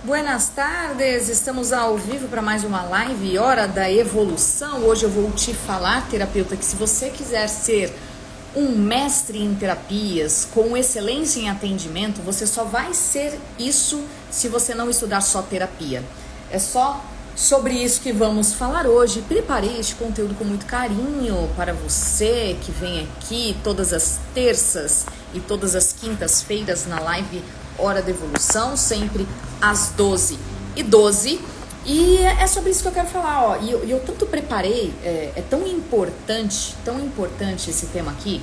Buenas tardes, estamos ao vivo para mais uma live, Hora da Evolução. Hoje eu vou te falar, terapeuta, que se você quiser ser um mestre em terapias, com excelência em atendimento, você só vai ser isso se você não estudar só terapia. É só sobre isso que vamos falar hoje. Preparei este conteúdo com muito carinho para você que vem aqui todas as terças e todas as quintas-feiras na live Hora da Evolução, sempre às 12h12. E é sobre isso que eu quero falar, ó. E eu tanto preparei, é tão importante esse tema aqui,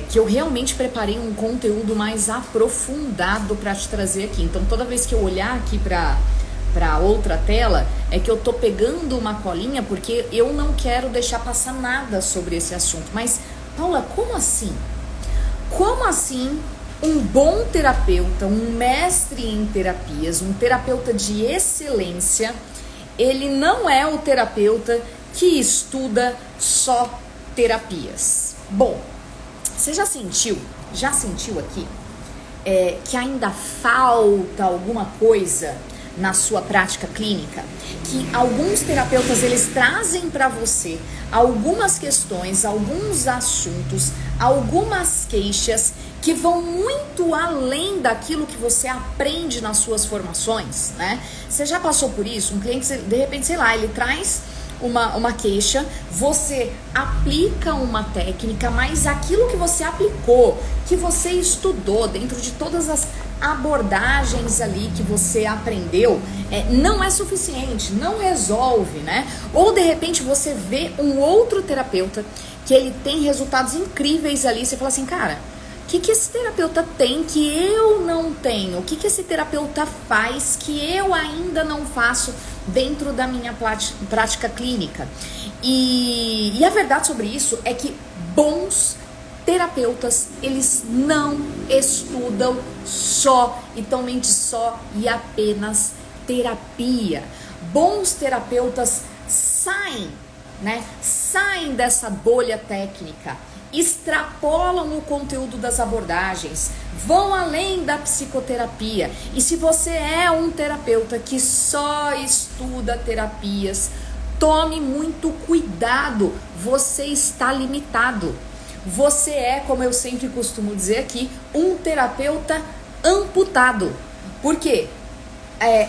que eu realmente preparei um conteúdo mais aprofundado para te trazer aqui. Então toda vez que eu olhar aqui para outra tela, é que eu tô pegando uma colinha, porque eu não quero deixar passar nada sobre esse assunto. Mas, Paula, como assim? Como assim um bom terapeuta, um mestre em terapias, um terapeuta de excelência, ele não é o terapeuta que estuda só terapias? Bom, você já sentiu aqui que ainda falta alguma coisa na sua prática clínica? Que alguns terapeutas, eles trazem para você algumas questões, alguns assuntos, algumas queixas que vão muito além daquilo que você aprende nas suas formações, né? Você já passou por isso? Um cliente, de repente, sei lá, ele traz uma queixa, você aplica uma técnica, mas aquilo que você aplicou, que você estudou dentro de todas as abordagens ali que você aprendeu, não é suficiente, não resolve, né? Ou de repente você vê um outro terapeuta que ele tem resultados incríveis ali, você fala assim, cara, o que esse terapeuta tem que eu não tenho? O que esse terapeuta faz que eu ainda não faço dentro da minha prática clínica? E a verdade sobre isso é que bons terapeutas, eles não estudam só e somente só e apenas terapia. Bons terapeutas saem dessa bolha técnica, extrapolam o conteúdo das abordagens, vão além da psicoterapia. E se você é um terapeuta que só estuda terapias, tome muito cuidado, você está limitado. Você é, como eu sempre costumo dizer aqui, um terapeuta amputado. Por quê?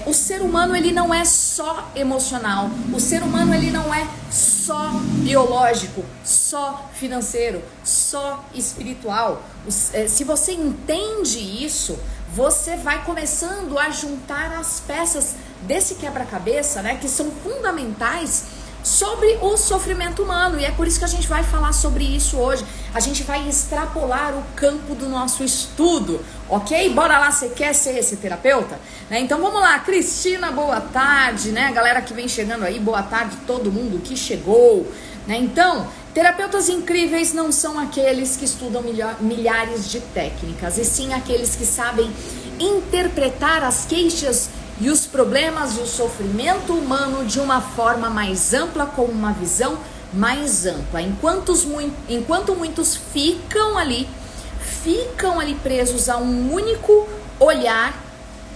O ser humano, ele não é só emocional, o ser humano, ele não é só biológico, só financeiro, só espiritual. Se você entende isso, você vai começando a juntar as peças desse quebra-cabeça, né, que são fundamentais sobre o sofrimento humano, e é por isso que a gente vai falar sobre isso hoje. A gente vai extrapolar o campo do nosso estudo, ok? Bora lá, você quer ser esse terapeuta? Então vamos lá, Cristina, boa tarde, né? Galera que vem chegando aí, boa tarde todo mundo que chegou, né? Então, terapeutas incríveis não são aqueles que estudam milhares de técnicas, e sim aqueles que sabem interpretar as queixas e os problemas e o sofrimento humano de uma forma mais ampla, com uma visão mais ampla. Enquanto muitos ficam ali presos a um único olhar,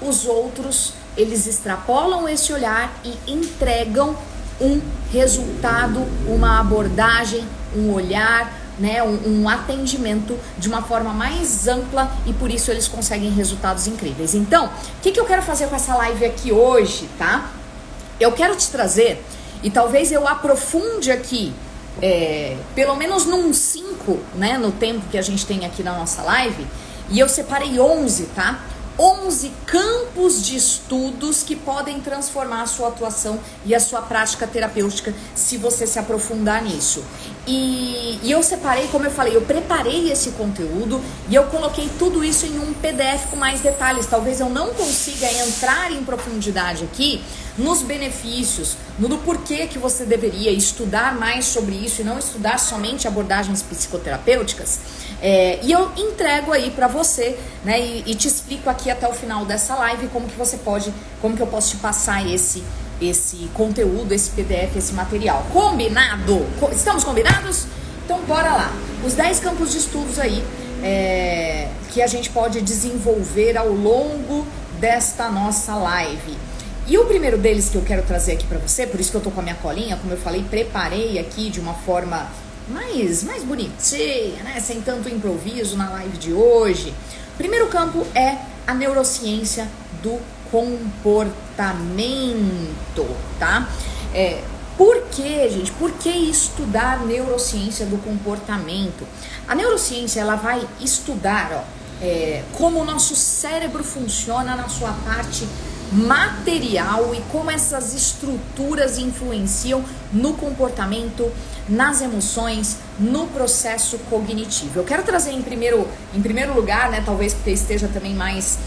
os outros, eles extrapolam esse olhar e entregam um resultado, uma abordagem, um olhar, né, um atendimento de uma forma mais ampla, e por isso eles conseguem resultados incríveis. Então, o que eu quero fazer com essa live aqui hoje, tá? Eu quero te trazer, e talvez eu aprofunde aqui, pelo menos num 5, né, no tempo que a gente tem aqui na nossa live, e eu separei 11, tá? 11 campos de estudos que podem transformar a sua atuação e a sua prática terapêutica, se você se aprofundar nisso. E eu separei, como eu falei, eu preparei esse conteúdo e eu coloquei tudo isso em um PDF com mais detalhes. Talvez eu não consiga entrar em profundidade aqui nos benefícios, no porquê que você deveria estudar mais sobre isso e não estudar somente abordagens psicoterapêuticas. E eu entrego aí pra você, né, e te explico aqui até o final dessa live como que eu posso te passar esse conteúdo, esse PDF, esse material. Combinado? Estamos combinados? Então bora lá. Os 10 campos de estudos aí que a gente pode desenvolver ao longo desta nossa live. E o primeiro deles que eu quero trazer aqui para você, por isso que eu tô com a minha colinha, como eu falei, preparei aqui de uma forma mais bonitinha, né? Sem tanto improviso na live de hoje. O primeiro campo é a neurociência do comportamento, tá? Por que, gente? Por que estudar neurociência do comportamento? A neurociência, ela vai estudar, como o nosso cérebro funciona na sua parte material e como essas estruturas influenciam no comportamento, nas emoções, no processo cognitivo. Eu quero trazer em primeiro lugar, né, talvez porque esteja também mais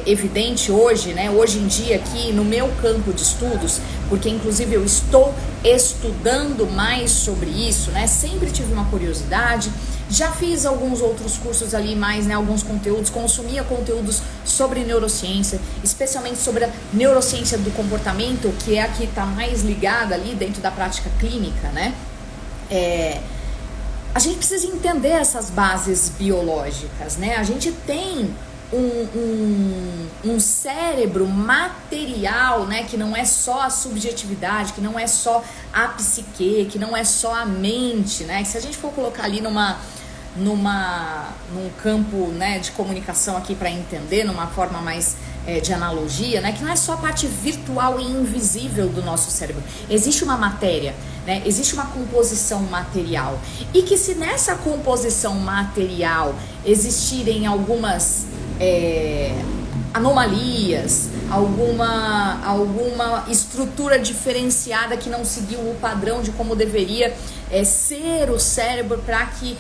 evidente hoje, né, hoje em dia aqui no meu campo de estudos, porque inclusive eu estou estudando mais sobre isso, né, sempre tive uma curiosidade, já fiz alguns outros cursos ali mais, né, alguns conteúdos, consumia conteúdos sobre neurociência, especialmente sobre a neurociência do comportamento, que é a que está mais ligada ali dentro da prática clínica, né, a gente precisa entender essas bases biológicas, né, a gente tem um cérebro material, né, que não é só a subjetividade, que não é só a psique, que não é só a mente, né, que se a gente for colocar ali num campo, né, de comunicação aqui para entender, numa forma mais de analogia, né, que não é só a parte virtual e invisível do nosso cérebro, existe uma matéria, né, existe uma composição material, e que se nessa composição material existirem algumas anomalias, alguma estrutura diferenciada que não seguiu o padrão de como deveria ser o cérebro para que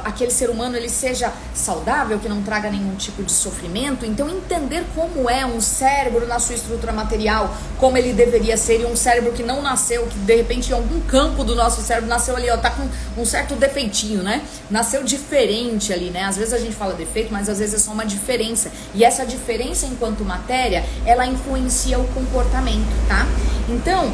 aquele ser humano ele seja saudável, que não traga nenhum tipo de sofrimento. Então entender como é um cérebro na sua estrutura material, como ele deveria ser, e um cérebro que não nasceu, que de repente em algum campo do nosso cérebro nasceu ali, tá com um certo defeitinho, né? Nasceu diferente ali, né? Às vezes a gente fala defeito, mas às vezes é só uma diferença. E essa diferença enquanto matéria, ela influencia o comportamento, tá? Então,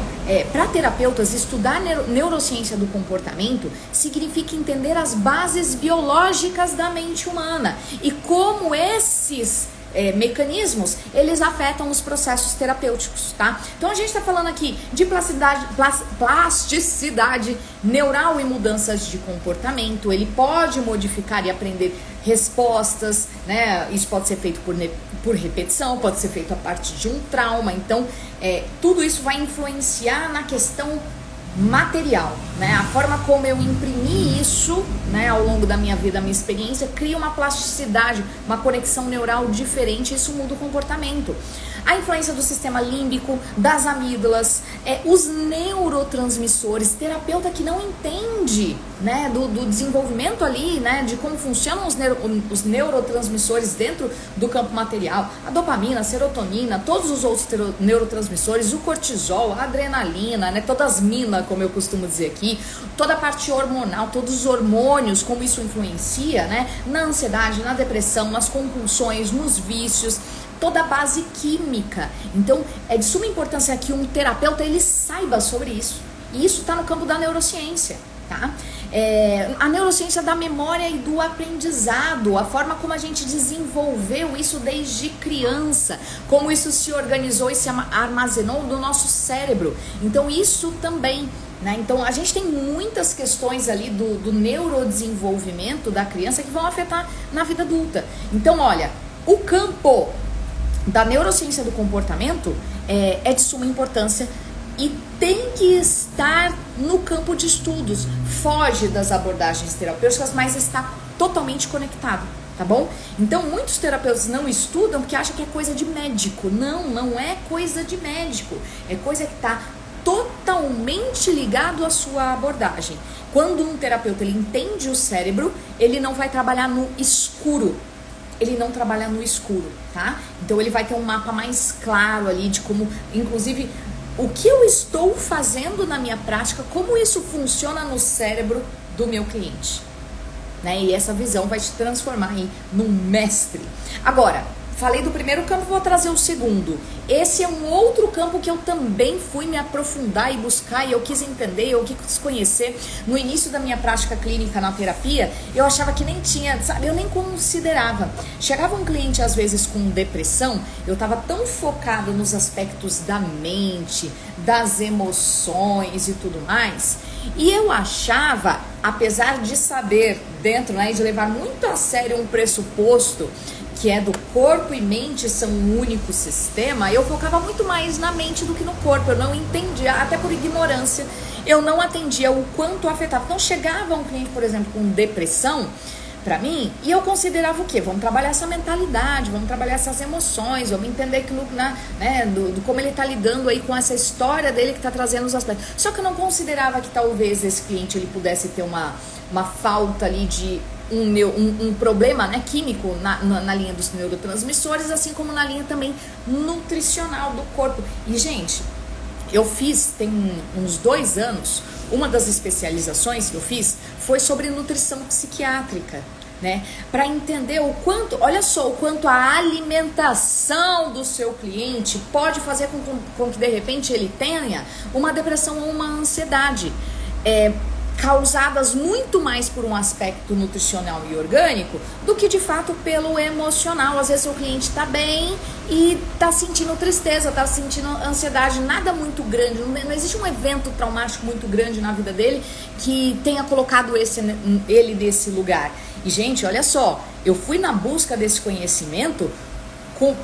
para terapeutas, estudar neurociência do comportamento significa entender as bases biológicas da mente humana e como esses mecanismos, eles afetam os processos terapêuticos, tá? Então a gente está falando aqui de plasticidade neural e mudanças de comportamento. Ele pode modificar e aprender respostas, né? Isso pode ser feito por repetição, pode ser feito a partir de um trauma. Então, tudo isso vai influenciar na questão material, né? A forma como eu imprimi isso, né, ao longo da minha vida, a minha experiência, cria uma plasticidade, uma conexão neural diferente, e isso muda o comportamento. A influência do sistema límbico, das amígdalas, os neurotransmissores, terapeuta que não entende, né, do desenvolvimento ali, né, de como funcionam os neurotransmissores dentro do campo material, a dopamina, a serotonina, todos os outros neurotransmissores, o cortisol, a adrenalina, né, todas as minas, como eu costumo dizer aqui, toda a parte hormonal, todos os hormônios, como isso influencia, né, na ansiedade, na depressão, nas compulsões, nos vícios, toda a base química. Então, é de suma importância que um terapeuta ele saiba sobre isso. E isso está no campo da neurociência, tá? A neurociência da memória e do aprendizado, a forma como a gente desenvolveu isso desde criança, como isso se organizou e se armazenou no nosso cérebro. Então, isso também, né? Então, a gente tem muitas questões ali do neurodesenvolvimento da criança que vão afetar na vida adulta. Então, olha, o campo da neurociência do comportamento é de suma importância e tem que estar no campo de estudos. Foge das abordagens terapêuticas, mas está totalmente conectado, tá bom? Então, muitos terapeutas não estudam porque acham que é coisa de médico. Não, não é coisa de médico. É coisa que está totalmente ligado à sua abordagem. Quando um terapeuta ele entende o cérebro, ele não vai trabalhar no escuro. Ele não trabalha no escuro, tá? Então ele vai ter um mapa mais claro ali de como, inclusive, o que eu estou fazendo na minha prática, como isso funciona no cérebro do meu cliente, né? E essa visão vai te transformar aí num mestre. Agora, Falei do primeiro campo, vou trazer o segundo. Esse é um outro campo que eu também fui me aprofundar e buscar, e eu quis entender, eu quis conhecer. No início da minha prática clínica na terapia, eu achava que nem tinha, sabe, eu nem considerava. Chegava um cliente às vezes com depressão, eu estava tão focada nos aspectos da mente, das emoções e tudo mais, e eu achava, apesar de saber dentro, né, de levar muito a sério um pressuposto que é do corpo e mente são um único sistema, eu focava muito mais na mente do que no corpo. Eu não entendia, até por ignorância, eu não atendia o quanto afetava. Então chegava um cliente, por exemplo, com depressão pra mim, e eu considerava o quê? Vamos trabalhar essa mentalidade, vamos trabalhar essas emoções, vamos entender que do como ele tá lidando aí com essa história dele que tá trazendo os aspectos. Só que eu não considerava que talvez esse cliente ele pudesse ter uma falta ali de um problema, né, químico na linha dos neurotransmissores, assim como na linha também nutricional do corpo. E, gente, eu fiz, tem uns 2 anos, uma das especializações que eu fiz foi sobre nutrição psiquiátrica, né, para entender o quanto, olha só, o quanto a alimentação do seu cliente pode fazer com que de repente ele tenha uma depressão ou uma ansiedade, causadas muito mais por um aspecto nutricional e orgânico do que de fato pelo emocional. Às vezes o cliente está bem e está sentindo tristeza, está sentindo ansiedade, nada muito grande, não existe um evento traumático muito grande na vida dele que tenha colocado ele nesse lugar. E, gente, olha só, eu fui na busca desse conhecimento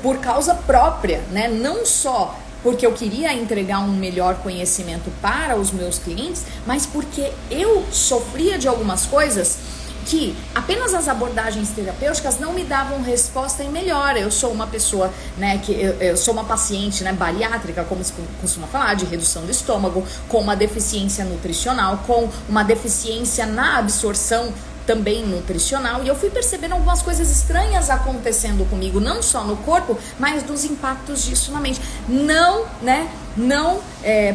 por causa própria, né? Não só porque eu queria entregar um melhor conhecimento para os meus clientes, mas porque eu sofria de algumas coisas que apenas as abordagens terapêuticas não me davam resposta em melhora. Eu sou uma pessoa, né, que eu sou uma paciente, né, bariátrica, como se costuma falar, de redução do estômago, com uma deficiência nutricional, com uma deficiência na absorção também nutricional, e eu fui percebendo algumas coisas estranhas acontecendo comigo, não só no corpo, mas dos impactos disso na mente. Não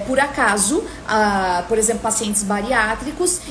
por acaso, por exemplo, pacientes bariátricos,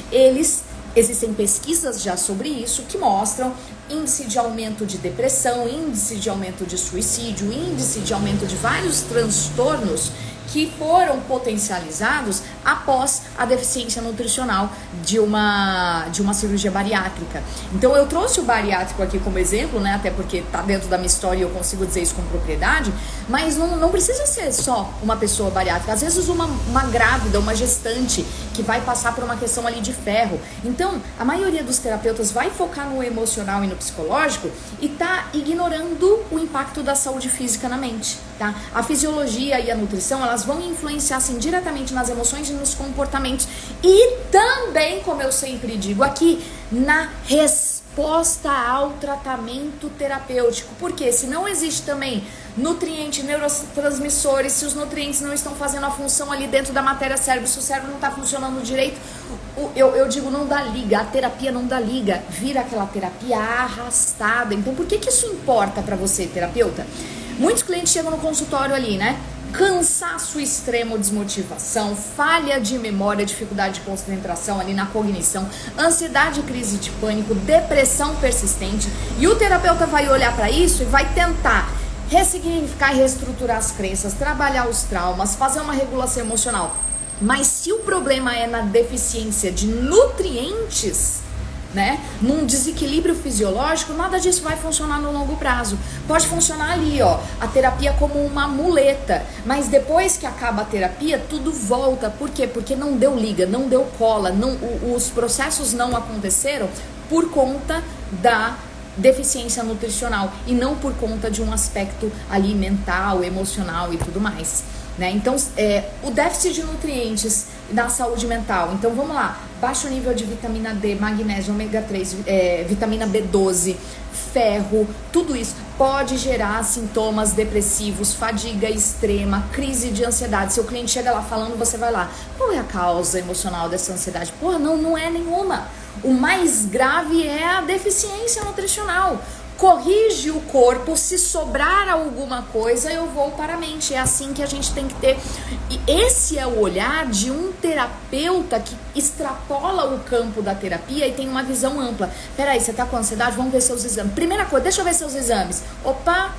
existem pesquisas já sobre isso que mostram índice de aumento de depressão, índice de aumento de suicídio, índice de aumento de vários transtornos que foram potencializados após a deficiência nutricional de uma cirurgia bariátrica. Então eu trouxe o bariátrico aqui como exemplo, né, até porque está dentro da minha história e eu consigo dizer isso com propriedade, mas não precisa ser só uma pessoa bariátrica, às vezes uma grávida, uma gestante que vai passar por uma questão ali de ferro. Então a maioria dos terapeutas vai focar no emocional e no psicológico e tá ignorando o impacto da saúde física na mente, tá? A fisiologia e a nutrição, elas vão influenciar assim diretamente nas emoções e nos comportamentos e também, como eu sempre digo aqui, na resposta ao tratamento terapêutico. Porque se não existe também nutriente, neurotransmissores, se os nutrientes não estão fazendo a função ali dentro da matéria cérebro, se o cérebro não está funcionando direito, eu digo, não dá liga, a terapia não dá liga, vira aquela terapia arrastada. Então por que isso importa para você, terapeuta? Muitos clientes chegam no consultório ali, né? Cansaço extremo, desmotivação, falha de memória, dificuldade de concentração ali na cognição, ansiedade, crise de pânico, depressão persistente. E o terapeuta vai olhar para isso e vai tentar ressignificar e reestruturar as crenças, trabalhar os traumas, fazer uma regulação emocional. Mas se o problema é na deficiência de nutrientes, né, num desequilíbrio fisiológico, nada disso vai funcionar no longo prazo. Pode funcionar ali, ó, a terapia como uma muleta, mas depois que acaba a terapia, tudo volta. Por quê? Porque não deu liga, não deu cola, os processos não aconteceram por conta da deficiência nutricional e não por conta de um aspecto ali mental, emocional e tudo mais, né? Então, o déficit de nutrientes na saúde mental, então vamos lá, baixo nível de vitamina D, magnésio, ômega 3, vitamina B12, ferro, tudo isso pode gerar sintomas depressivos, fadiga extrema, crise de ansiedade. Se o cliente chega lá falando, você vai lá, qual é a causa emocional dessa ansiedade? Porra, não é nenhuma. O mais grave é a deficiência nutricional. Corrige o corpo, se sobrar alguma coisa, eu vou para a mente. É assim que a gente tem que ter. E esse é o olhar de um terapeuta que extrapola o campo da terapia e tem uma visão ampla. Peraí, você tá com ansiedade? Vamos ver seus exames. Primeira coisa, deixa eu ver seus exames. Opa,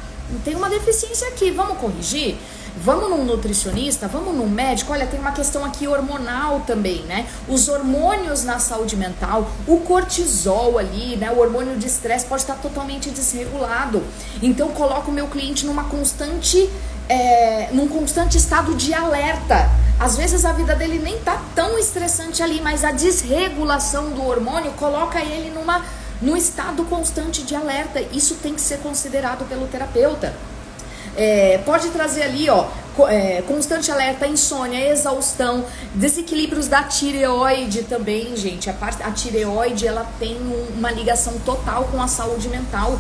tem uma deficiência aqui, vamos corrigir? Vamos num nutricionista, vamos num médico. Olha, tem uma questão aqui hormonal também, né? Os hormônios na saúde mental, o cortisol ali, né? O hormônio de estresse pode estar totalmente desregulado. Então, coloco o meu cliente num constante estado de alerta. Às vezes a vida dele nem tá tão estressante ali, mas a desregulação do hormônio coloca ele num estado constante de alerta. Isso tem que ser considerado pelo terapeuta. Pode trazer ali, constante alerta, insônia, exaustão, desequilíbrios da tireoide também, gente. A tireoide, ela tem uma ligação total com a saúde mental.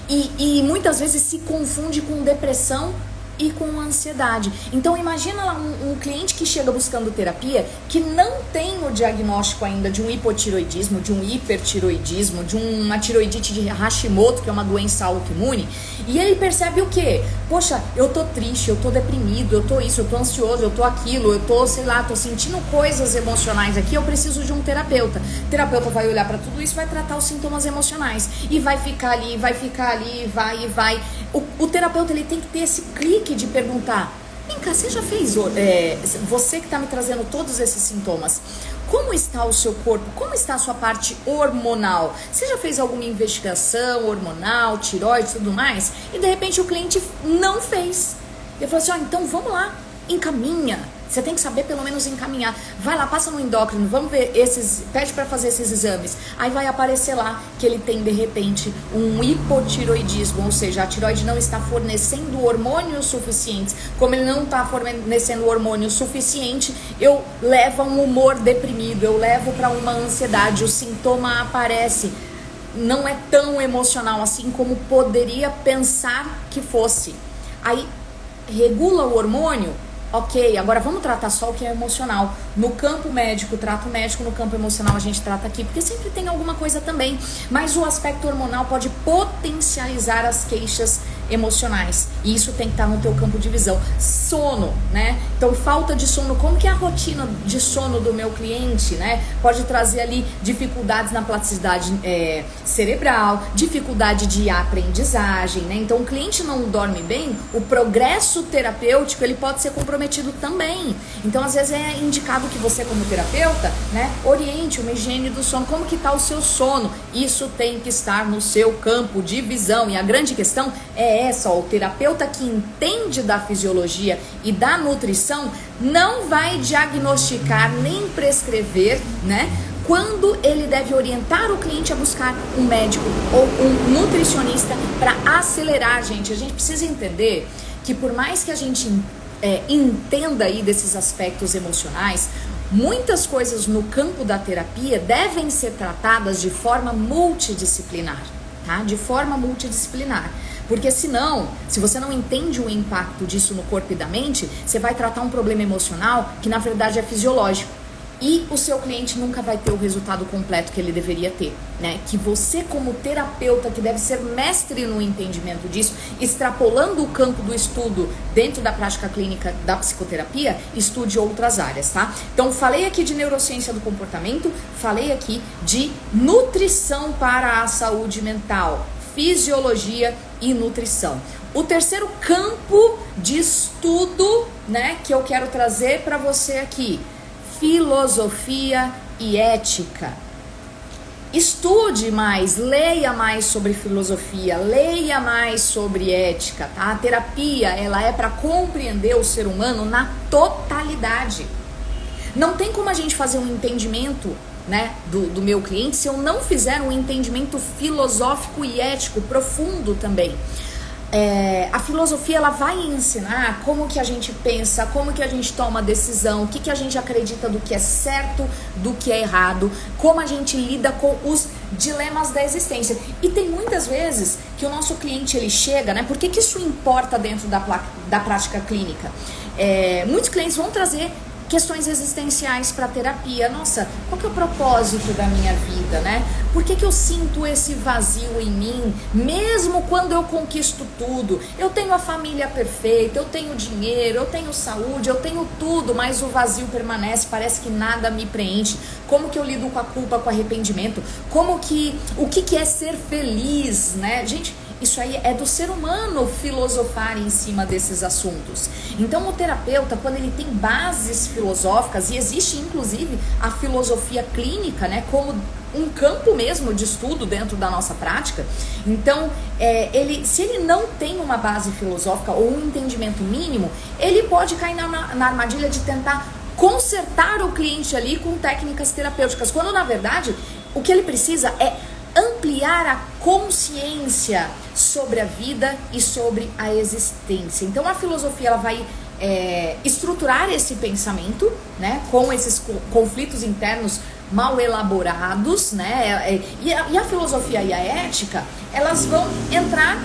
E muitas vezes se confunde com depressão e com ansiedade. Então imagina lá um cliente que chega buscando terapia, que não tem o diagnóstico ainda de um hipotiroidismo, de um hipertiroidismo, de uma tiroidite de Hashimoto, que é uma doença autoimune, e ele percebe o quê? Poxa, eu tô triste, eu tô deprimido, eu tô isso, eu tô ansioso, eu tô aquilo, eu tô, sei lá, tô sentindo coisas emocionais aqui, eu preciso de um terapeuta. O terapeuta vai olhar para tudo isso, vai tratar os sintomas emocionais e vai ficar ali, vai e vai. O terapeuta, ele tem que ter esse clique de perguntar: vem cá, você já fez, você que está me trazendo todos esses sintomas, como está o seu corpo, como está a sua parte hormonal? Você já fez alguma investigação hormonal, tireoide e tudo mais? E de repente o cliente não fez. Ele falou assim: então vamos lá, encaminha. Você tem que saber pelo menos encaminhar. Vai lá, passa no endócrino, vamos ver pede para fazer esses exames. Aí vai aparecer lá que ele tem de repente um hipotiroidismo, ou seja, a tireoide não está fornecendo hormônios suficientes. Como ele não está fornecendo hormônio suficiente, eu levo a um humor deprimido, eu levo para uma ansiedade, o sintoma aparece. Não é tão emocional assim como poderia pensar que fosse. Aí regula o hormônio. Ok, agora vamos tratar só o que é emocional. No campo médico, trata o médico, no campo emocional a gente trata aqui, porque sempre tem alguma coisa também. Mas o aspecto hormonal pode potencializar as queixas emocionais. E isso tem que estar no teu campo de visão. Sono, né? Então, falta de sono, como que é a rotina de sono do meu cliente, né? Pode trazer ali dificuldades na plasticidade cerebral, dificuldade de aprendizagem, né? Então, o cliente não dorme bem, o progresso terapêutico, ele pode ser comprometido também. Então, às vezes é indicado que você, como terapeuta, né, oriente uma higiene do sono. Como que tá o seu sono? Isso tem que estar no seu campo de visão. E a grande questão é essa, o terapeuta que entende da fisiologia e da nutrição não vai diagnosticar nem prescrever, né, quando ele deve orientar o cliente a buscar um médico ou um nutricionista para acelerar, gente. A gente precisa entender que por mais que a gente entenda aí desses aspectos emocionais, muitas coisas no campo da terapia devem ser tratadas de forma multidisciplinar, tá? De forma multidisciplinar. Porque senão, se você não entende o impacto disso no corpo e da mente, você vai tratar um problema emocional que na verdade é fisiológico. E o seu cliente nunca vai ter o resultado completo que ele deveria ter, né? Que você, como terapeuta, que deve ser mestre no entendimento disso, extrapolando o campo do estudo dentro da prática clínica da psicoterapia, estude outras áreas, tá? Então, falei aqui de neurociência do comportamento, falei aqui de nutrição para a saúde mental, fisiologia e nutrição. O terceiro campo de estudo, né, que eu quero trazer para você aqui: filosofia e ética. Estude mais, leia mais sobre filosofia, leia mais sobre ética, tá? A terapia, ela é para compreender o ser humano na totalidade. Não tem como a gente fazer um entendimento, né, do meu cliente se eu não fizer um entendimento filosófico e ético profundo também. A filosofia, ela vai ensinar como que a gente pensa, como que a gente toma decisão, o que a gente acredita do que é certo, do que é errado, como a gente lida com os dilemas da existência. E tem muitas vezes que o nosso cliente, ele chega, né? Por que isso importa dentro da prática clínica? Muitos clientes vão trazer questões existenciais para terapia. Nossa, qual que é o propósito da minha vida, né? Por que eu sinto esse vazio em mim, mesmo quando eu conquisto tudo? Eu tenho a família perfeita, eu tenho dinheiro, eu tenho saúde, eu tenho tudo, mas o vazio permanece, parece que nada me preenche. Como que eu lido com a culpa, com o arrependimento? O que é ser feliz, né? Gente, Isso aí é do ser humano filosofar em cima desses assuntos. Então o terapeuta, quando ele tem bases filosóficas, e existe inclusive a filosofia clínica, né, como um campo mesmo de estudo dentro da nossa prática. Então, se ele não tem uma base filosófica ou um entendimento mínimo, ele pode cair na armadilha de tentar consertar o cliente ali com técnicas terapêuticas, quando na verdade o que ele precisa é ampliar a consciência sobre a vida e sobre a existência. Então a filosofia ela vai estruturar esse pensamento, né, com esses conflitos internos mal elaborados, né, e a filosofia e a ética, elas vão entrar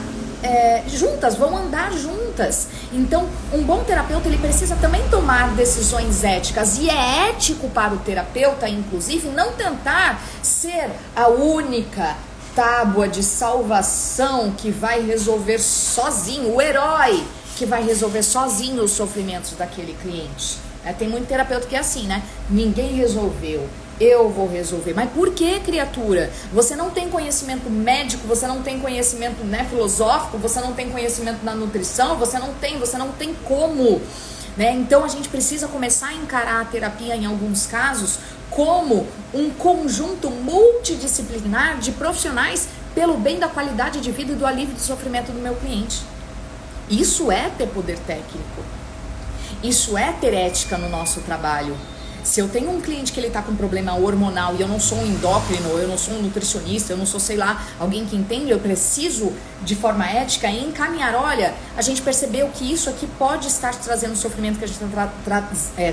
juntas, vão andar juntas. Então, um bom terapeuta, ele precisa também tomar decisões éticas, e é ético para o terapeuta, inclusive, não tentar ser a única tábua de salvação que vai resolver sozinho, o herói que vai resolver sozinho os sofrimentos daquele cliente. Tem muito terapeuta que é assim, né? Ninguém resolveu, eu vou resolver. Mas por que, criatura? Você não tem conhecimento médico, você não tem conhecimento, né, filosófico, você não tem conhecimento na nutrição, você não tem como, né? Então a gente precisa começar a encarar a terapia em alguns casos como um conjunto multidisciplinar de profissionais pelo bem da qualidade de vida e do alívio do sofrimento do meu cliente. Isso é ter poder técnico. Isso é ter ética no nosso trabalho. Se eu tenho um cliente que ele está com problema hormonal e eu não sou um endócrino, eu não sou um nutricionista, eu não sou, sei lá, alguém que entende, eu preciso de forma ética encaminhar, olha, a gente percebeu que isso aqui pode estar te trazendo sofrimento que a gente está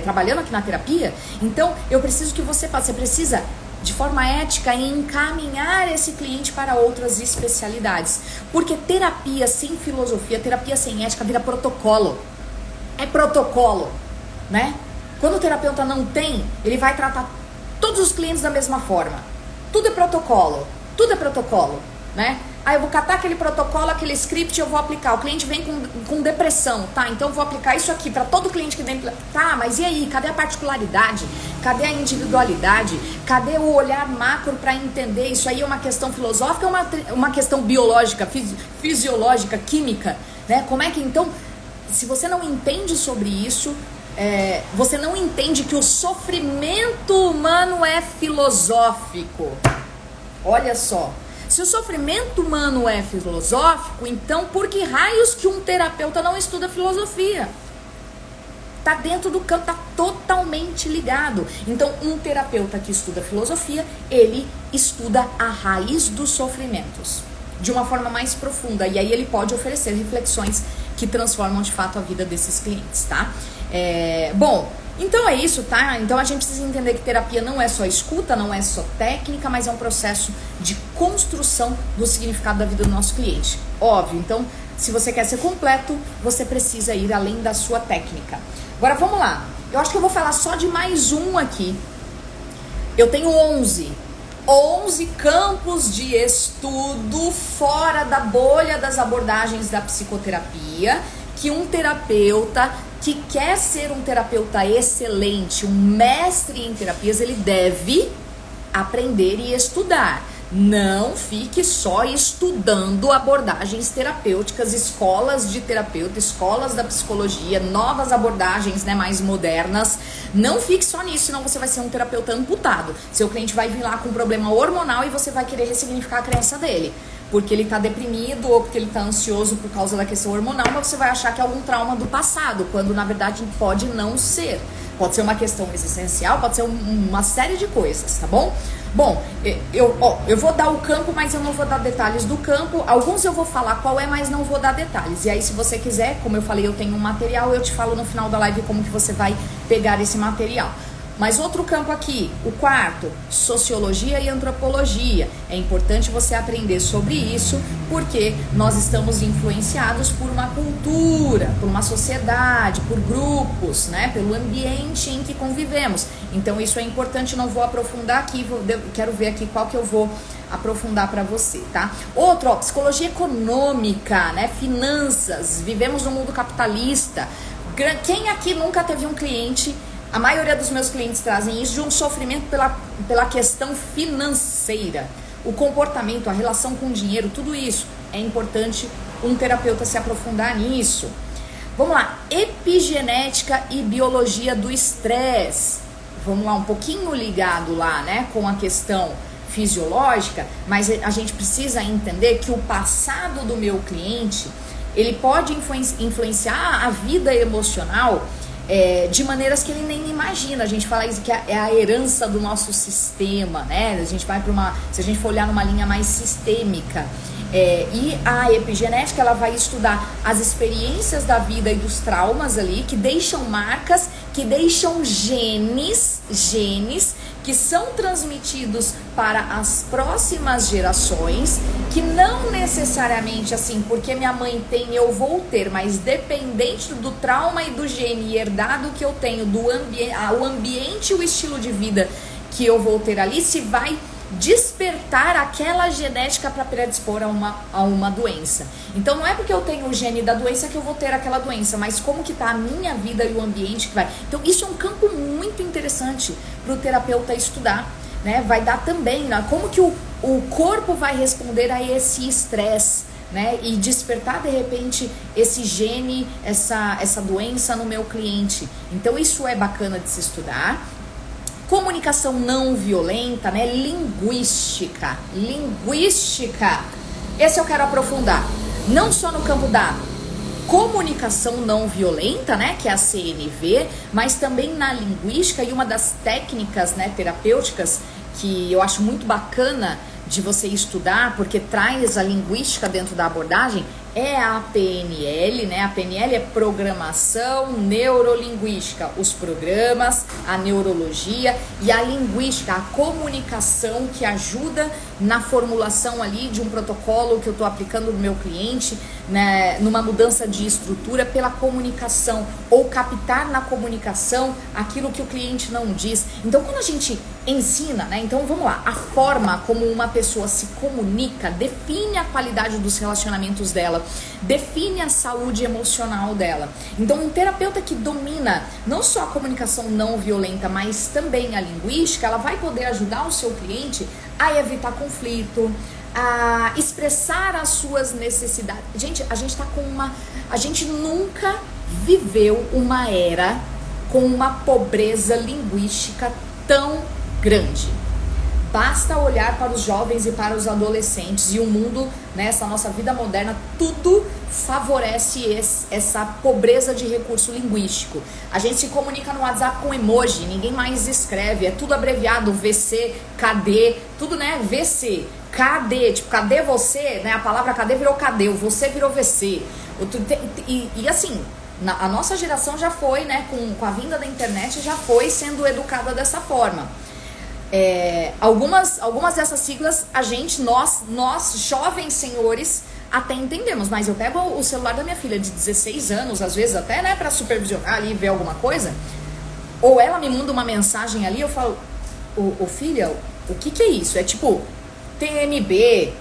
trabalhando aqui na terapia, então eu preciso que você precisa de forma ética encaminhar esse cliente para outras especialidades, porque terapia sem filosofia, terapia sem ética vira protocolo. É protocolo, né? Quando o terapeuta não tem, ele vai tratar todos os clientes da mesma forma. Tudo é protocolo, né? Aí eu vou catar aquele protocolo, aquele script, eu vou aplicar. O cliente vem com depressão, tá? Então eu vou aplicar isso aqui para todo cliente que vem. Tá, mas e aí? Cadê a particularidade? Cadê a individualidade? Cadê o olhar macro para entender? Isso aí é uma questão filosófica ou uma questão biológica, fisiológica, química, né? Como é que então, se você não entende sobre isso, você não entende que o sofrimento humano é filosófico. Olha só, se o sofrimento humano é filosófico, então por que raios que um terapeuta não estuda filosofia? Tá dentro do campo, tá totalmente ligado. Então um terapeuta que estuda filosofia, ele estuda a raiz dos sofrimentos de uma forma mais profunda, e aí ele pode oferecer reflexões que transformam de fato a vida desses clientes, tá? Bom, então é isso, tá? Então a gente precisa entender que terapia não é só escuta, não é só técnica, mas é um processo de construção do significado da vida do nosso cliente. Óbvio, então se você quer ser completo, você precisa ir além da sua técnica. Agora vamos lá, eu acho que eu vou falar só de mais um aqui. Eu tenho 11 campos de estudo fora da bolha das abordagens da psicoterapia que um terapeuta que quer ser um terapeuta excelente, um mestre em terapias, ele deve aprender e estudar. Não fique só estudando abordagens terapêuticas, escolas de terapeuta, escolas da psicologia, novas abordagens, né, mais modernas. Não fique só nisso, senão você vai ser um terapeuta amputado. Seu cliente vai vir lá com um problema hormonal e você vai querer ressignificar a crença dele, porque ele está deprimido ou porque ele está ansioso por causa da questão hormonal, mas você vai achar que é algum trauma do passado, quando na verdade pode não ser. Pode ser uma questão existencial, pode ser uma série de coisas, tá bom? Bom, eu vou dar o campo, mas eu não vou dar detalhes do campo. Alguns eu vou falar qual é, mas não vou dar detalhes. E aí, se você quiser, como eu falei, eu tenho um material, eu te falo no final da live como que você vai pegar esse material. Mas outro campo aqui, o quarto, sociologia e antropologia. É importante você aprender sobre isso, porque nós estamos influenciados por uma cultura, por uma sociedade, por grupos, né? Pelo ambiente em que convivemos. Então isso é importante, não vou aprofundar aqui, quero ver aqui qual que eu vou aprofundar para você, tá? Outro, psicologia econômica, né? Finanças, vivemos num mundo capitalista. Quem aqui nunca teve um cliente? A maioria dos meus clientes trazem isso de um sofrimento pela questão financeira. O comportamento, a relação com o dinheiro, tudo isso. é importante um terapeuta se aprofundar nisso. Vamos lá, epigenética e biologia do estresse. Vamos lá, um pouquinho ligado lá, né, com a questão fisiológica, mas a gente precisa entender que o passado do meu cliente, ele pode influenciar a vida emocional de maneiras que ele nem imagina. A gente fala isso que é a herança do nosso sistema, né? A gente vai para se a gente for olhar numa linha mais sistêmica. E a epigenética, ela vai estudar as experiências da vida e dos traumas ali, que deixam marcas, que deixam genes que são transmitidos para as próximas gerações, que não necessariamente assim, porque minha mãe tem, eu vou ter, mas dependente do trauma e do gene herdado que eu tenho, o ambiente, o estilo de vida que eu vou ter ali, se vai despertar aquela genética para predispor a uma doença. Então não é porque eu tenho o gene da doença que eu vou ter aquela doença, mas como que tá a minha vida e o ambiente que vai. Então isso é um campo muito interessante para o terapeuta estudar, né? Vai dar também, né, como que o corpo vai responder a esse estresse, né? E despertar de repente esse gene, essa doença no meu cliente. Então isso é bacana de se estudar. Comunicação não violenta, né? Linguística. Esse eu quero aprofundar. Não só no campo da comunicação não violenta, né? Que é a CNV, mas também na linguística. E uma das técnicas, né, terapêuticas que eu acho muito bacana de você estudar, porque traz a linguística dentro da abordagem, é a PNL, né? A PNL é programação neurolinguística, os programas, a neurologia e a linguística, a comunicação que ajuda na formulação ali de um protocolo que eu estou aplicando no meu cliente, né? Numa mudança de estrutura pela comunicação, ou captar na comunicação aquilo que o cliente não diz. Então, quando a gente ensina, né? Então, vamos lá, a forma como uma pessoa se comunica define a qualidade dos relacionamentos dela, define a saúde emocional dela. Então, um terapeuta que domina não só a comunicação não violenta, mas também a linguística, ela vai poder ajudar o seu cliente a evitar conflito, a expressar as suas necessidades. Gente, a gente nunca viveu uma era com uma pobreza linguística tão grande. Basta olhar para os jovens e para os adolescentes, e o mundo, nessa nossa vida moderna, tudo favorece essa pobreza de recurso linguístico. A gente se comunica no WhatsApp com emoji, ninguém mais escreve, é tudo abreviado, VC, KD, tudo, né, VC, KD, tipo, cadê você, né, a palavra cadê virou cadê, o você virou VC, e assim, a nossa geração já foi, né, com a vinda da internet, já foi sendo educada dessa forma. Algumas dessas siglas nós jovens senhores até entendemos, mas eu pego o celular da minha filha de 16 anos, às vezes até, né, para supervisionar ali e ver alguma coisa, ou ela me manda uma mensagem ali, eu falo, ô filha, o que é isso? É tipo TMB,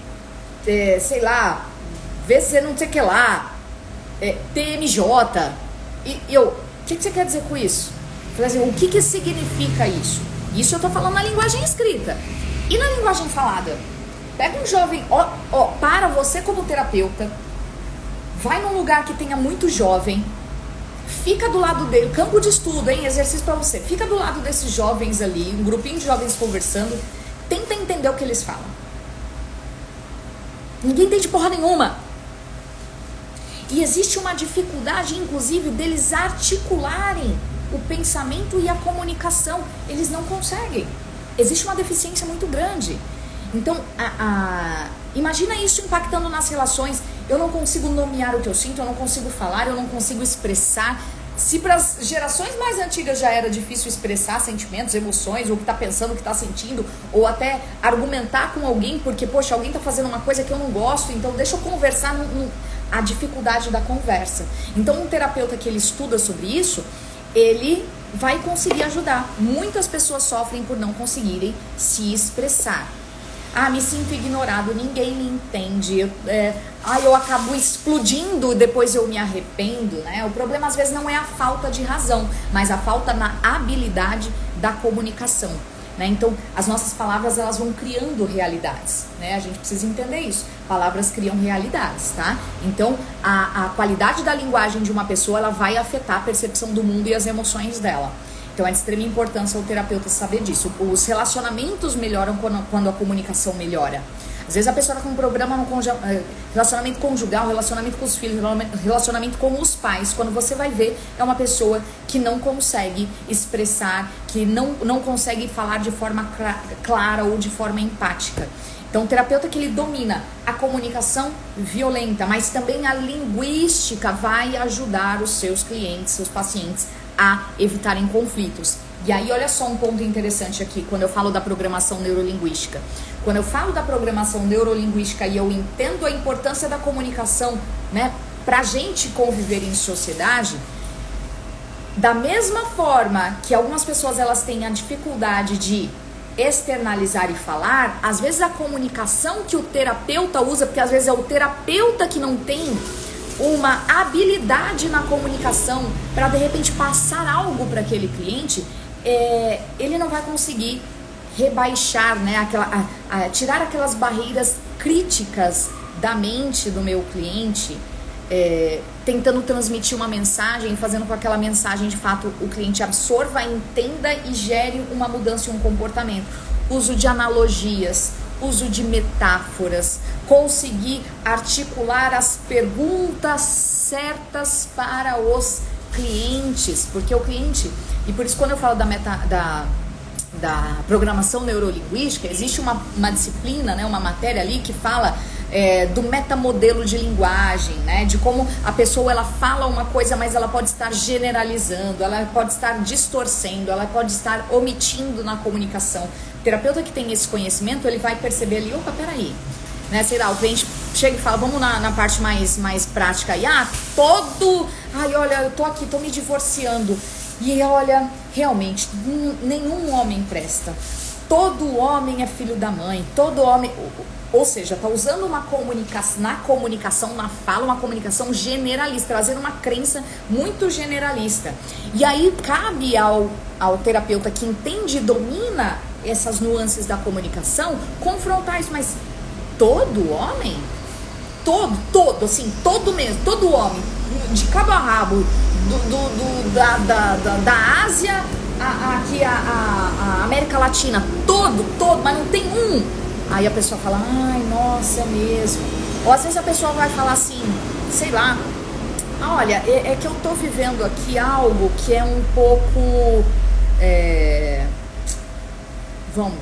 sei lá, VC não sei o que lá, TMJ, e eu, o que você quer dizer com isso? Eu falei assim, o que significa isso? Isso eu tô falando na linguagem escrita. E na linguagem falada? Pega um jovem, para você como terapeuta, vai num lugar que tenha muito jovem, fica do lado dele, campo de estudo, hein, exercício pra você, fica do lado desses jovens ali, um grupinho de jovens conversando, tenta entender o que eles falam. Ninguém entende porra nenhuma. E existe uma dificuldade, inclusive, deles articularem o pensamento e a comunicação. Eles não conseguem. Existe uma deficiência muito grande. Então, imagina isso impactando nas relações. Eu não consigo nomear o que eu sinto, eu não consigo falar, eu não consigo expressar. Se para as gerações mais antigas já era difícil expressar sentimentos, emoções, ou o que está pensando, o que está sentindo, ou até argumentar com alguém, porque, poxa, alguém está fazendo uma coisa que eu não gosto, então deixa eu conversar, a dificuldade da conversa. Então, um terapeuta que ele estuda sobre isso, ele vai conseguir ajudar. Muitas pessoas sofrem por não conseguirem se expressar. Me sinto ignorado, ninguém me entende, eu acabo explodindo, depois eu me arrependo, né? O problema às vezes não é a falta de razão, mas a falta na habilidade da comunicação. né? Então, as nossas palavras, elas vão criando realidades, né? A gente precisa entender isso. Palavras criam realidades, tá? Então, a qualidade da linguagem de uma pessoa, ela vai afetar a percepção do mundo e as emoções dela. Então, é de extrema importância o terapeuta saber disso. Os relacionamentos melhoram quando a comunicação melhora. Às vezes a pessoa está com um problema no relacionamento conjugal, relacionamento com os filhos, relacionamento com os pais. Quando você vai ver, é uma pessoa que não consegue expressar, que não consegue falar de forma clara ou de forma empática. Então, o terapeuta que ele domina a comunicação violenta, mas também a linguística, vai ajudar os seus clientes, seus pacientes a evitarem conflitos. E aí, olha só um ponto interessante aqui, quando eu falo da programação neurolinguística. Quando eu falo da programação neurolinguística e eu entendo a importância da comunicação, né, pra gente conviver em sociedade, da mesma forma que algumas pessoas elas têm a dificuldade de externalizar e falar, às vezes a comunicação que o terapeuta usa, porque às vezes é o terapeuta que não tem uma habilidade na comunicação para de repente passar algo para aquele cliente, ele não vai conseguir rebaixar, né, tirar aquelas barreiras críticas da mente do meu cliente, tentando transmitir uma mensagem, fazendo com que aquela mensagem de fato o cliente absorva, entenda e gere uma mudança em um comportamento. Uso de analogias, uso de metáforas, conseguir articular as perguntas certas para os clientes, porque o cliente, e por isso quando eu falo da programação neurolinguística, existe uma disciplina, né, uma matéria ali que fala do metamodelo de linguagem, né, de como a pessoa ela fala uma coisa, mas ela pode estar generalizando, ela pode estar distorcendo, ela pode estar omitindo na comunicação. O terapeuta que tem esse conhecimento, ele vai perceber ali, opa, peraí, né, sei lá, o cliente chega e fala, vamos na parte mais prática aí, olha, eu tô aqui, tô me divorciando, e olha, realmente, nenhum homem presta, todo homem é filho da mãe, todo homem, ou seja, tá usando uma comunicação, na fala, uma comunicação generalista, trazendo uma crença muito generalista, e aí cabe ao terapeuta que entende e domina essas nuances da comunicação, confrontar isso, mas todo homem? Todo, assim, todo mesmo, todo homem, de cabo a rabo, da Ásia aqui a América Latina, todo, mas não tem um. Aí a pessoa fala, ai, nossa, é mesmo. Ou às vezes a pessoa vai falar assim, sei lá, olha, é que eu tô vivendo aqui algo que é um pouco...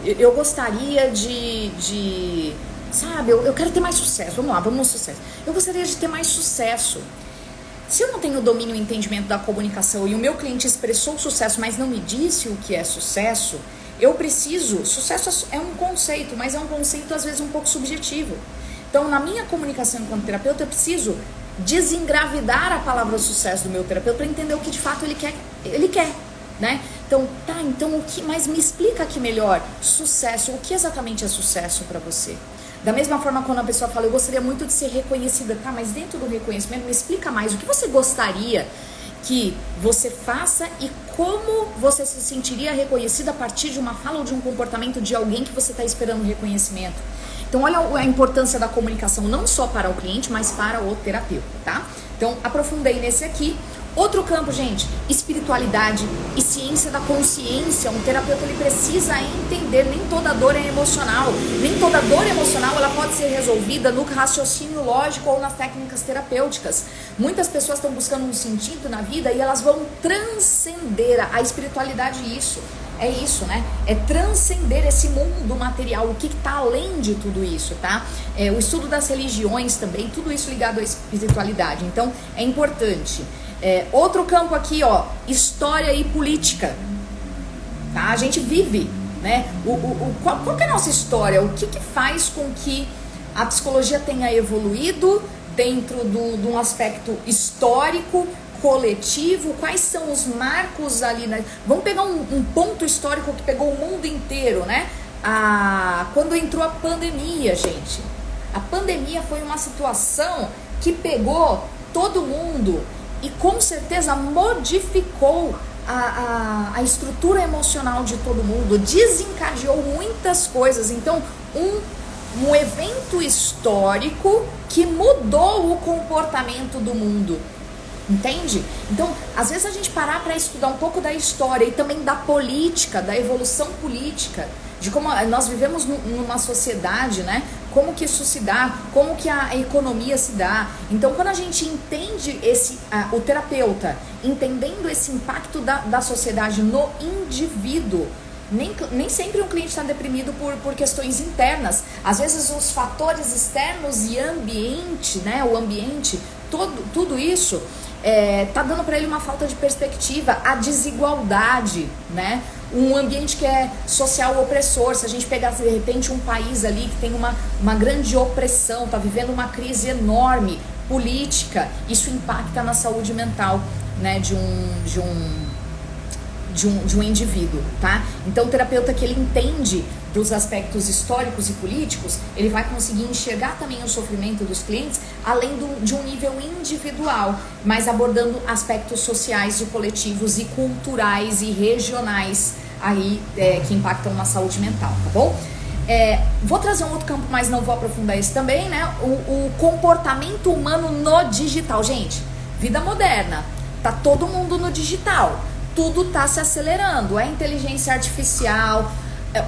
eu gostaria de sabe, eu quero ter mais sucesso. Vamos lá, vamos no sucesso. Eu gostaria de ter mais sucesso. Se eu não tenho domínio e entendimento da comunicação e o meu cliente expressou sucesso, mas não me disse o que é sucesso, eu preciso... Sucesso é um conceito, mas é um conceito às vezes um pouco subjetivo. Então, na minha comunicação enquanto terapeuta, eu preciso desengravidar a palavra sucesso do meu terapeuta para entender o que de fato ele quer, né? Então, mas me explica aqui melhor, sucesso, o que exatamente é sucesso para você? Da mesma forma, quando a pessoa fala, eu gostaria muito de ser reconhecida, tá, mas dentro do reconhecimento, me explica mais, o que você gostaria que você faça e como você se sentiria reconhecida a partir de uma fala ou de um comportamento de alguém que você está esperando reconhecimento. Então, olha a importância da comunicação, não só para o cliente, mas para o terapeuta, tá? Então, aprofundei nesse aqui. Outro campo, gente, espiritualidade e ciência da consciência. Um terapeuta, ele precisa entender, nem toda dor é emocional. Nem toda dor emocional, ela pode ser resolvida no raciocínio lógico ou nas técnicas terapêuticas. Muitas pessoas estão buscando um sentido na vida e elas vão transcender a espiritualidade, isso. É isso, né? É transcender esse mundo material, o que está além de tudo isso, tá? O estudo das religiões também, tudo isso ligado à espiritualidade. Então, é importante. Outro campo aqui, ó, história e política, tá? A gente vive, né? Qual que é a nossa história? O que faz com que a psicologia tenha evoluído dentro de um aspecto histórico, coletivo? Quais são os marcos ali, né? Vamos pegar um ponto histórico que pegou o mundo inteiro, né? Quando entrou a pandemia, gente. A pandemia foi uma situação que pegou todo mundo e com certeza modificou a estrutura emocional de todo mundo, desencadeou muitas coisas. Então, um evento histórico que mudou o comportamento do mundo. Entende? Então, às vezes a gente parar para estudar um pouco da história e também da política, da evolução política, de como nós vivemos numa sociedade, né? Como que isso se dá, como que a economia se dá. Então, quando a gente entende o terapeuta, entendendo esse impacto da sociedade no indivíduo, nem sempre um cliente está deprimido por questões internas. Às vezes os fatores externos e ambiente, né? O ambiente, tudo isso tá dando para ele uma falta de perspectiva, a desigualdade, né? Um ambiente que é social opressor. Se a gente pegar de repente um país ali que tem uma grande opressão, tá vivendo uma crise enorme política, isso impacta na saúde mental, né, de um indivíduo, tá? Então o terapeuta que ele entende dos aspectos históricos e políticos, ele vai conseguir enxergar também o sofrimento dos clientes, além de um nível individual, mas abordando aspectos sociais e coletivos e culturais e regionais aí que impactam na saúde mental, tá bom? Vou trazer um outro campo, mas não vou aprofundar esse também, né? O comportamento humano no digital. Gente, vida moderna, tá todo mundo no digital, tudo tá se acelerando, é inteligência artificial.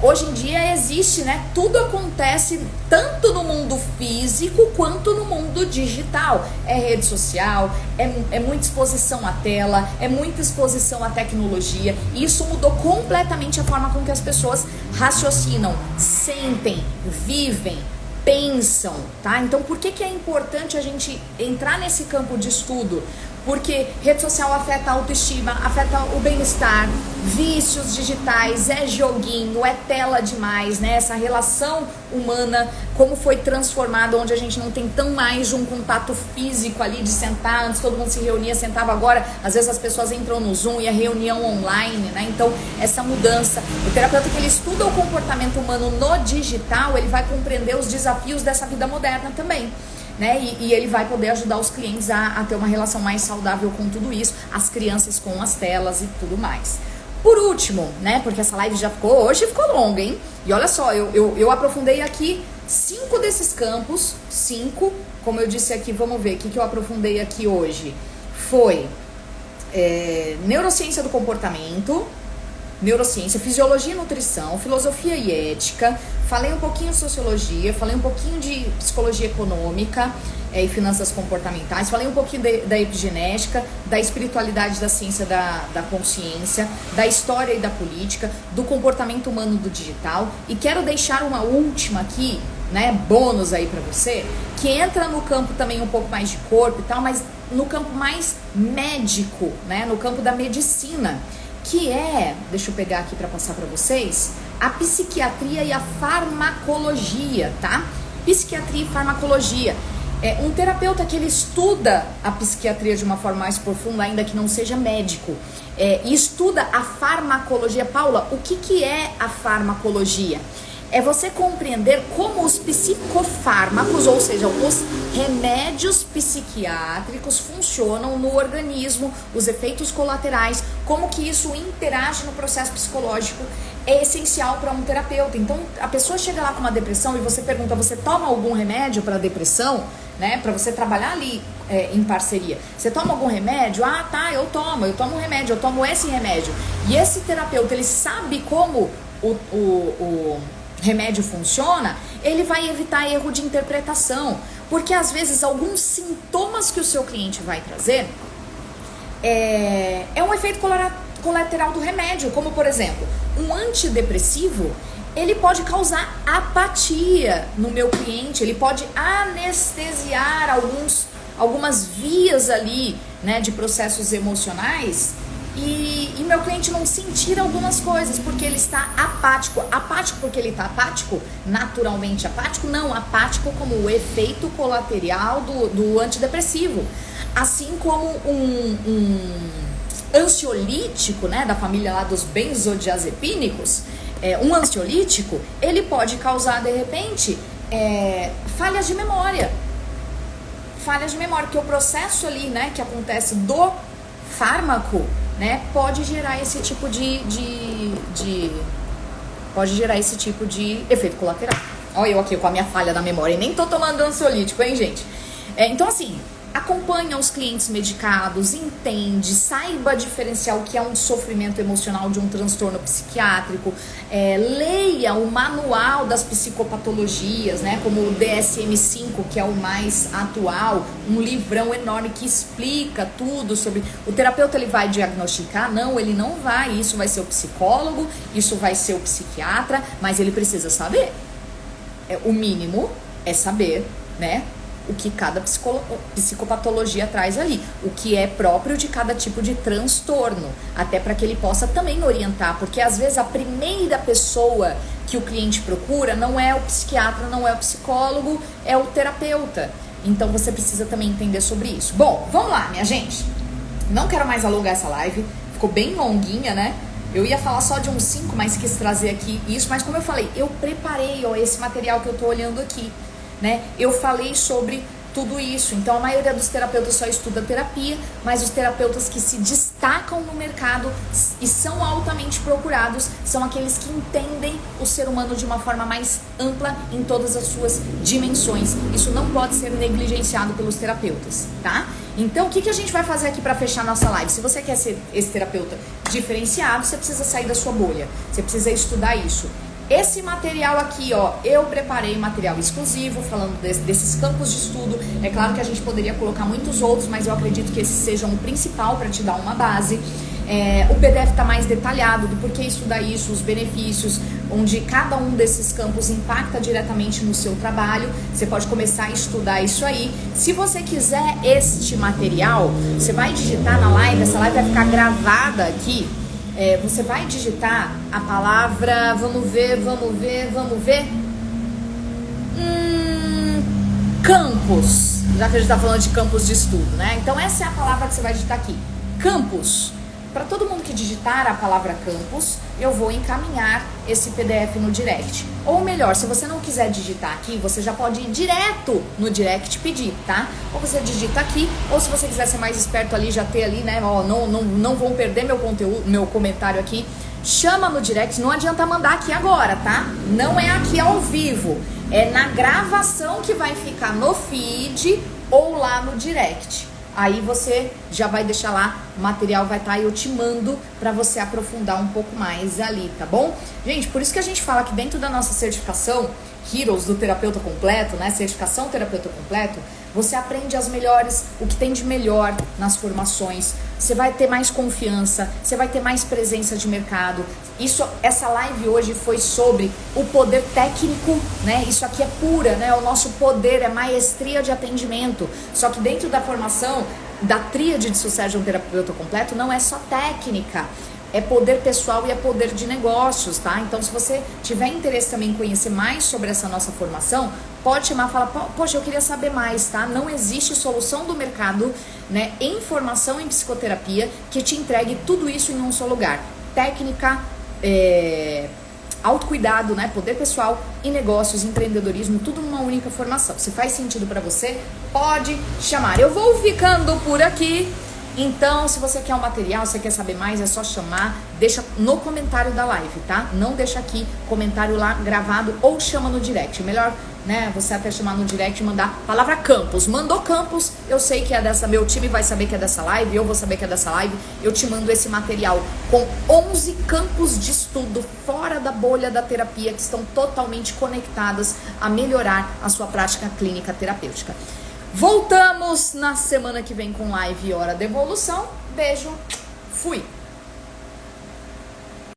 Hoje em dia existe, né? Tudo acontece tanto no mundo físico quanto no mundo digital. É rede social, é muita exposição à tela, é muita exposição à tecnologia. E isso mudou completamente a forma com que as pessoas raciocinam, sentem, vivem, pensam, tá? Então por que é importante a gente entrar nesse campo de estudo? Porque rede social afeta a autoestima, afeta o bem-estar, vícios digitais, é joguinho, é tela demais, né? Essa relação humana, como foi transformada, onde a gente não tem tão mais um contato físico ali de sentar, antes todo mundo se reunia, sentava, agora às vezes as pessoas entram no Zoom e a reunião online, né? Então essa mudança, o terapeuta que ele estuda o comportamento humano no digital, ele vai compreender os desafios dessa vida moderna também, né? E ele vai poder ajudar os clientes a ter uma relação mais saudável com tudo isso, as crianças com as telas e tudo mais. Por último, né? Porque essa live hoje ficou longa, hein? E olha só, eu aprofundei aqui 5 desses campos, 5, como eu disse aqui, vamos ver, o que eu aprofundei aqui hoje? Foi neurociência do comportamento, neurociência, fisiologia e nutrição, filosofia e ética, falei um pouquinho de sociologia, falei um pouquinho de psicologia econômica e finanças comportamentais, falei um pouquinho da epigenética, da espiritualidade, da ciência da consciência, da história e da política, do comportamento humano do digital, e quero deixar uma última aqui, né, bônus aí pra você, que entra no campo também um pouco mais de corpo e tal, mas no campo mais médico, né, no campo da medicina, que deixa eu pegar aqui para passar para vocês, a psiquiatria e a farmacologia, tá? Psiquiatria e farmacologia. Um terapeuta que ele estuda a psiquiatria de uma forma mais profunda, ainda que não seja médico, e estuda a farmacologia. Paula, o que é a farmacologia? É você compreender como os psicofármacos, ou seja, os remédios psiquiátricos funcionam no organismo, os efeitos colaterais, como que isso interage no processo psicológico, é essencial para um terapeuta. Então, a pessoa chega lá com uma depressão e você pergunta, você toma algum remédio para depressão, né? Para você trabalhar ali em parceria. Você toma algum remédio? Ah, tá, eu tomo um remédio, eu tomo esse remédio. E esse terapeuta, ele sabe como o remédio funciona, ele vai evitar erro de interpretação, porque às vezes alguns sintomas que o seu cliente vai trazer é um efeito colateral do remédio, como por exemplo, um antidepressivo, ele pode causar apatia no meu cliente, ele pode anestesiar algumas vias ali, né, de processos emocionais, e meu cliente não sentir algumas coisas, porque ele está apático. Apático porque ele está apático? Naturalmente apático? Não, apático como o efeito colateral do antidepressivo. Assim como um ansiolítico, né, da família lá dos benzodiazepínicos, um ansiolítico, ele pode causar, de repente, falhas de memória. Falhas de memória, porque o processo ali, né, que acontece do fármaco, né, pode gerar esse tipo pode gerar esse tipo de efeito colateral. Olha eu aqui com a minha falha na memória, e nem tô tomando ansiolítico, hein, gente? Então, assim, acompanha os clientes medicados, entende, saiba diferenciar o que é um sofrimento emocional de um transtorno psiquiátrico, leia o manual das psicopatologias, né, como o DSM-5, que é o mais atual, um livrão enorme que explica tudo sobre... O terapeuta, ele vai diagnosticar? Não, ele não vai, isso vai ser o psicólogo, isso vai ser o psiquiatra, mas ele precisa saber. O mínimo é saber, né, o que cada psicopatologia traz ali, o que é próprio de cada tipo de transtorno, até para que ele possa também orientar, porque às vezes a primeira pessoa que o cliente procura não é o psiquiatra, não é o psicólogo, é o terapeuta. Então você precisa também entender sobre isso. Bom, vamos lá, minha gente. Não quero mais alongar essa live, ficou bem longuinha, né? Eu ia falar só de uns 5, mas quis trazer aqui isso, mas como eu falei, eu preparei, ó, esse material que eu tô olhando aqui, né? Eu falei sobre tudo isso. Então a maioria dos terapeutas só estuda terapia, mas os terapeutas que se destacam no mercado e são altamente procurados são aqueles que entendem o ser humano de uma forma mais ampla em todas as suas dimensões. Isso não pode ser negligenciado pelos terapeutas, tá? Então o que a gente vai fazer aqui para fechar nossa live? Se você quer ser esse terapeuta diferenciado, você precisa sair da sua bolha, você precisa estudar isso. Esse material aqui, ó, eu preparei material exclusivo falando desses campos de estudo. É claro que a gente poderia colocar muitos outros, mas eu acredito que esses sejam o principal para te dar uma base. O PDF está mais detalhado do porquê estudar isso, os benefícios, onde cada um desses campos impacta diretamente no seu trabalho. Você pode começar a estudar isso aí. Se você quiser este material, você vai digitar na live, essa live vai ficar gravada aqui. Você vai digitar a palavra, vamos ver, campus, já que a gente está falando de campus de estudo, né? Então essa é a palavra que você vai digitar aqui, campus. Para todo mundo que digitar a palavra campus, eu vou encaminhar esse PDF no direct. Ou melhor, se você não quiser digitar aqui, você já pode ir direto no direct pedir, tá? Ou você digita aqui, ou se você quiser ser mais esperto ali, já ter ali, né? Ó, não vão perder meu conteúdo, meu comentário aqui. Chama no direct, não adianta mandar aqui agora, tá? Não é aqui ao vivo, é na gravação que vai ficar no feed ou lá no direct. Aí você já vai deixar lá, o material vai estar, eu te mando para você aprofundar um pouco mais ali, tá bom? Gente, por isso que a gente fala que dentro da nossa certificação Heroes do Terapeuta Completo, né, certificação Terapeuta Completo, você aprende as melhores, o que tem de melhor nas formações, você vai ter mais confiança, você vai ter mais presença de mercado. Essa live hoje foi sobre o poder técnico, né? Isso aqui é pura, né? O nosso poder é maestria de atendimento. Só que dentro da formação da tríade de sucesso de um terapeuta completo não é só técnica, é poder pessoal e é poder de negócios, tá? Então, se você tiver interesse também em conhecer mais sobre essa nossa formação, pode chamar e falar, poxa, eu queria saber mais, tá? Não existe solução do mercado, né, em formação em psicoterapia que te entregue tudo isso em um só lugar. Técnica, autocuidado, né, poder pessoal e negócios, empreendedorismo, tudo numa única formação. Se faz sentido para você, pode chamar. Eu vou ficando por aqui. Então, se você quer o material, se você quer saber mais, é só chamar, deixa no comentário da live, tá? Não deixa aqui, comentário lá gravado ou chama no direct. Melhor, né, você até chamar no direct e mandar palavra campus. Mandou campus, eu sei que é dessa, meu time vai saber que é dessa live, eu vou saber que é dessa live, eu te mando esse material com 11 campos de estudo fora da bolha da terapia que estão totalmente conectadas a melhorar a sua prática clínica terapêutica. Voltamos na semana que vem com live Hora da Evolução. Beijo, fui!